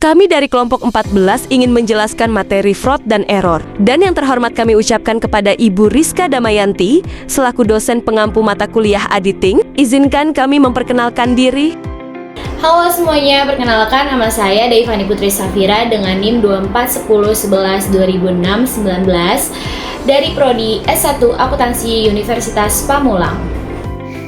Kami dari kelompok 14 ingin menjelaskan materi fraud dan error. Dan yang terhormat kami ucapkan kepada Ibu Rizka Damayanti, selaku dosen pengampu mata kuliah auditing, izinkan kami memperkenalkan diri. Halo semuanya, perkenalkan nama saya Daivani Putri Safira dengan NIM 241011200619 dari Prodi S1 Akuntansi Universitas Pamulang.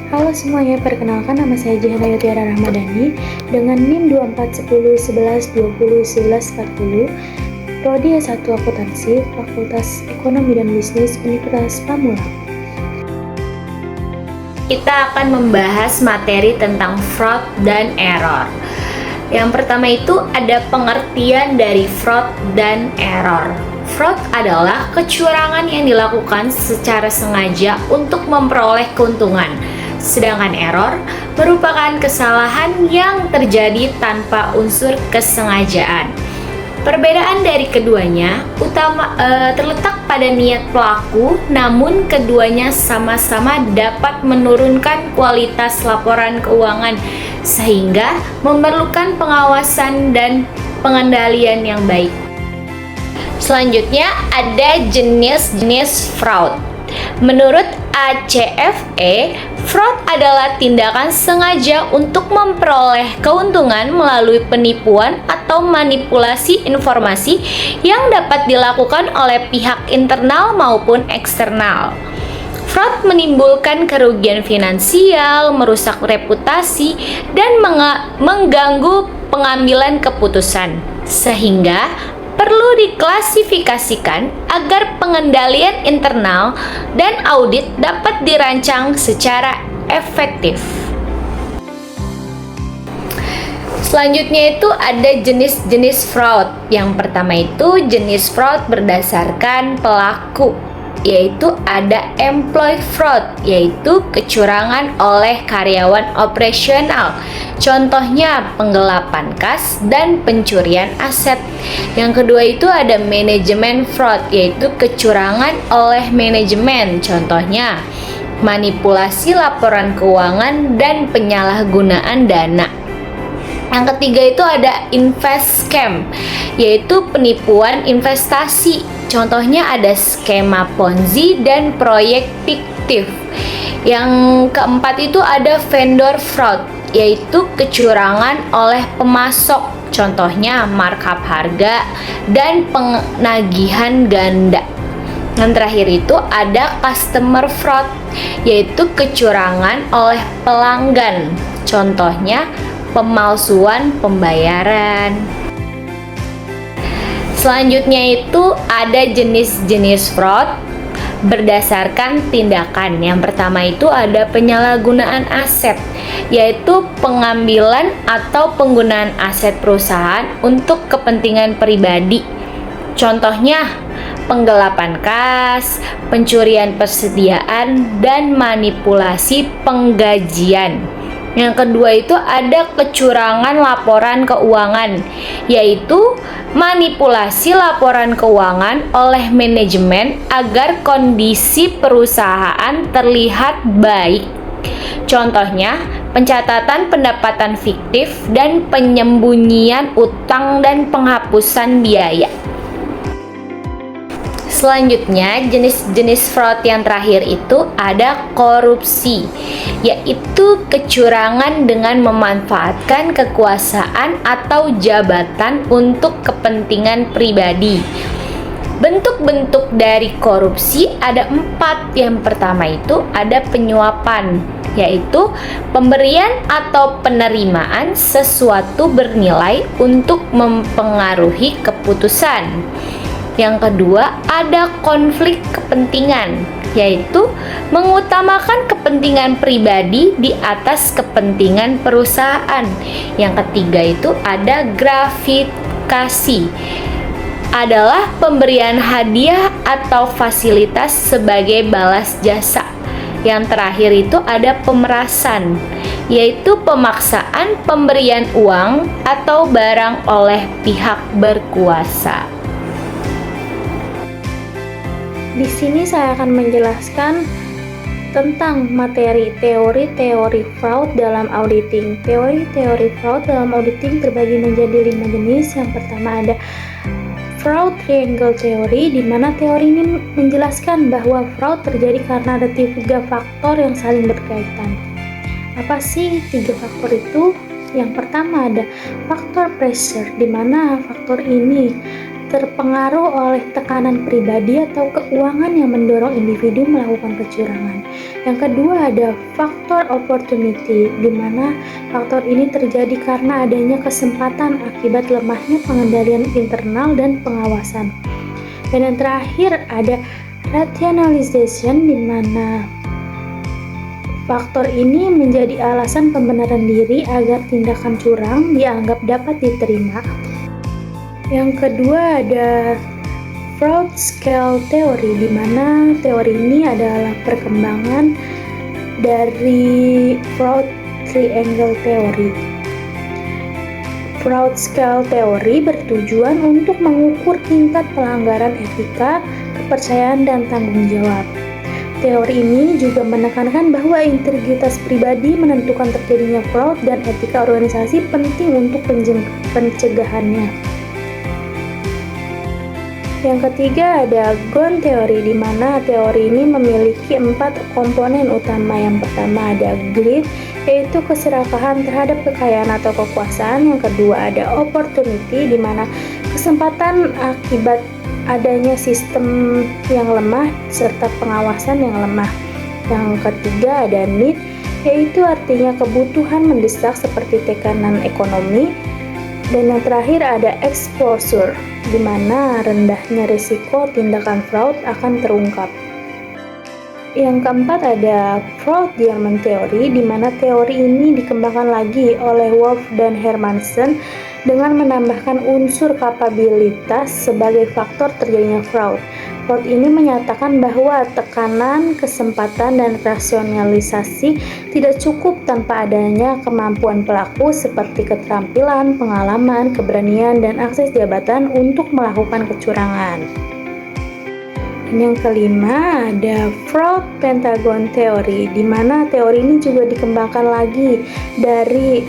Halo semuanya, perkenalkan nama saya Jihana Yutiara Rahmadani dengan NIM 241011201140 Prodi S1 Akuntansi Fakultas Ekonomi dan Bisnis Universitas Pamulang. Kita akan membahas materi tentang fraud dan error. Yang pertama itu ada pengertian dari fraud dan error. Fraud adalah kecurangan yang dilakukan secara sengaja untuk memperoleh keuntungan. Sedangkan error merupakan kesalahan yang terjadi tanpa unsur kesengajaan. Perbedaan dari keduanya terletak pada niat pelaku, namun keduanya sama-sama dapat menurunkan kualitas laporan keuangan sehingga memerlukan pengawasan dan pengendalian yang baik. Selanjutnya ada jenis-jenis fraud. Menurut ACFE, fraud adalah tindakan sengaja untuk memperoleh keuntungan melalui penipuan atau manipulasi informasi yang dapat dilakukan oleh pihak internal maupun eksternal. Fraud menimbulkan kerugian finansial, merusak reputasi, dan mengganggu pengambilan keputusan, sehingga perlu diklasifikasikan agar pengendalian internal dan audit dapat dirancang secara efektif. Selanjutnya itu ada jenis-jenis fraud. Yang pertama itu jenis fraud berdasarkan pelaku, yaitu ada employee fraud, yaitu kecurangan oleh karyawan operasional. Contohnya penggelapan kas dan pencurian aset. Yang kedua itu ada manajemen fraud, yaitu kecurangan oleh manajemen. Contohnya manipulasi laporan keuangan dan penyalahgunaan dana. Yang ketiga itu ada invest scam, yaitu penipuan investasi. Contohnya ada skema Ponzi dan proyek fiktif. Yang keempat itu ada vendor fraud, yaitu kecurangan oleh pemasok. Contohnya markup harga dan penagihan ganda. Yang terakhir itu ada customer fraud, yaitu kecurangan oleh pelanggan. Contohnya pemalsuan pembayaran. Selanjutnya itu ada jenis-jenis fraud berdasarkan tindakan. Yang pertama itu ada penyalahgunaan aset, yaitu pengambilan atau penggunaan aset perusahaan untuk kepentingan pribadi. Contohnya penggelapan kas, pencurian persediaan, dan manipulasi penggajian. Yang kedua itu ada kecurangan laporan keuangan, yaitu manipulasi laporan keuangan oleh manajemen agar kondisi perusahaan terlihat baik. Contohnya pencatatan pendapatan fiktif dan penyembunyian utang dan penghapusan biaya. Selanjutnya, jenis-jenis fraud yang terakhir itu ada korupsi, yaitu kecurangan dengan memanfaatkan kekuasaan atau jabatan untuk kepentingan pribadi. Bentuk-bentuk dari korupsi ada 4. Yang pertama itu ada penyuapan, yaitu pemberian atau penerimaan sesuatu bernilai untuk mempengaruhi keputusan. Yang kedua, ada konflik kepentingan, yaitu mengutamakan kepentingan pribadi di atas kepentingan perusahaan. Yang ketiga itu ada gratifikasi, adalah pemberian hadiah atau fasilitas sebagai balas jasa. Yang terakhir itu ada pemerasan, yaitu pemaksaan pemberian uang atau barang oleh pihak berkuasa. Di sini saya akan menjelaskan tentang materi teori-teori fraud dalam auditing. Teori-teori fraud dalam auditing terbagi menjadi 5 jenis. Yang pertama ada fraud triangle theory, di mana teori ini menjelaskan bahwa fraud terjadi karena ada 3 faktor yang saling berkaitan. Apa sih 3 faktor itu? Yang pertama ada faktor pressure, di mana faktor ini terpengaruh oleh tekanan pribadi atau keuangan yang mendorong individu melakukan kecurangan. Yang kedua ada faktor opportunity, di mana faktor ini terjadi karena adanya kesempatan akibat lemahnya pengendalian internal dan pengawasan. Dan yang terakhir ada rationalization, di mana faktor ini menjadi alasan pembenaran diri agar tindakan curang dianggap dapat diterima. Yang kedua ada fraud scale theory, di mana teori ini adalah perkembangan dari fraud triangle theory. Fraud scale theory bertujuan untuk mengukur tingkat pelanggaran etika, kepercayaan, dan tanggung jawab. Teori ini juga menekankan bahwa integritas pribadi menentukan terjadinya fraud dan etika organisasi penting untuk pencegahannya. Yang ketiga ada Ghosn Theory, di mana teori ini memiliki 4 komponen utama. Yang pertama ada greed, yaitu keserakahan terhadap kekayaan atau kekuasaan. Yang kedua ada opportunity, di mana kesempatan akibat adanya sistem yang lemah serta pengawasan yang lemah. Yang ketiga ada need, yaitu artinya kebutuhan mendesak seperti tekanan ekonomi. Dan yang terakhir ada exposure, di mana rendahnya risiko tindakan fraud akan terungkap. Yang keempat ada fraud German theory, di mana teori ini dikembangkan lagi oleh Wolf dan Hermansen dengan menambahkan unsur kapabilitas sebagai faktor terjadinya fraud. Fraud ini menyatakan bahwa tekanan, kesempatan, dan rasionalisasi tidak cukup tanpa adanya kemampuan pelaku seperti keterampilan, pengalaman, keberanian, dan akses jabatan untuk melakukan kecurangan. Dan yang kelima ada fraud pentagon theory, di mana teori ini juga dikembangkan lagi dari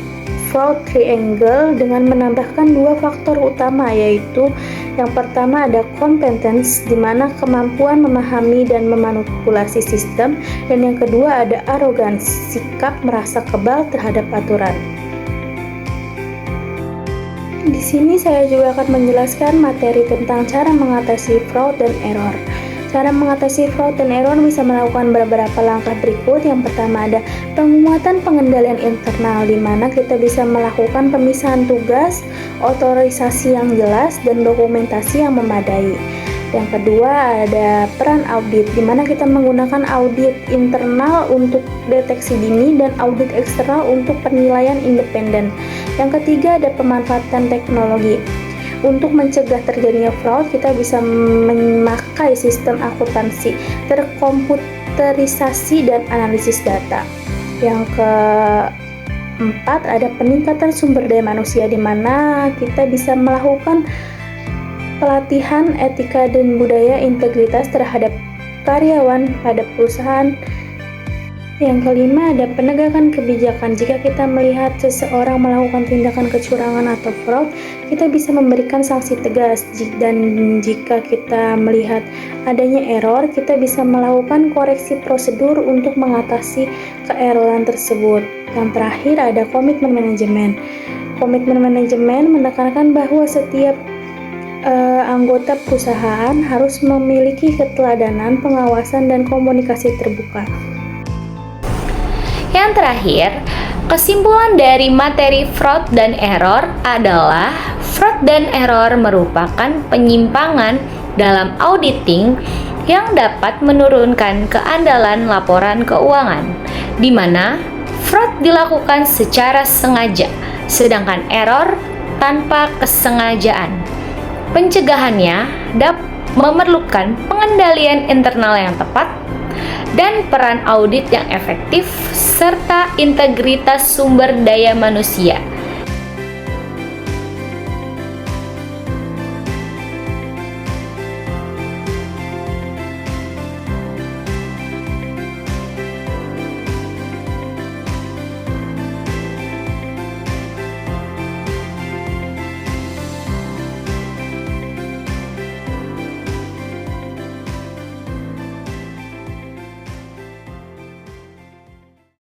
fraud triangle dengan menambahkan 2 faktor utama, yaitu yang pertama ada competence, di mana kemampuan memahami dan memanipulasi sistem, dan yang kedua ada arrogance, sikap merasa kebal terhadap aturan. Di sini saya juga akan menjelaskan materi tentang cara mengatasi fraud dan error. Cara mengatasi fraud dan error bisa melakukan beberapa langkah berikut. Yang pertama ada penguatan pengendalian internal, di mana kita bisa melakukan pemisahan tugas, otorisasi yang jelas, dan dokumentasi yang memadai. Yang kedua ada peran audit, di mana kita menggunakan audit internal untuk deteksi dini dan audit eksternal untuk penilaian independen. Yang ketiga ada pemanfaatan teknologi. Untuk mencegah terjadinya fraud, kita bisa memakai sistem akuntansi, terkomputerisasi, dan analisis data. Yang keempat ada peningkatan sumber daya manusia, di mana kita bisa melakukan pelatihan etika dan budaya integritas terhadap karyawan pada perusahaan. Yang kelima ada penegakan kebijakan. Jika kita melihat seseorang melakukan tindakan kecurangan atau fraud, kita bisa memberikan sanksi tegas, dan jika kita melihat adanya error, kita bisa melakukan koreksi prosedur untuk mengatasi keeroran tersebut. Yang terakhir ada komitmen manajemen. Komitmen manajemen menekankan bahwa setiap anggota perusahaan harus memiliki keteladanan, pengawasan, dan komunikasi terbuka. Yang terakhir, kesimpulan dari materi fraud dan error adalah fraud dan error merupakan penyimpangan dalam auditing yang dapat menurunkan keandalan laporan keuangan, di mana fraud dilakukan secara sengaja, sedangkan error tanpa kesengajaan. Pencegahannya memerlukan pengendalian internal yang tepat dan peran audit yang efektif serta integritas sumber daya manusia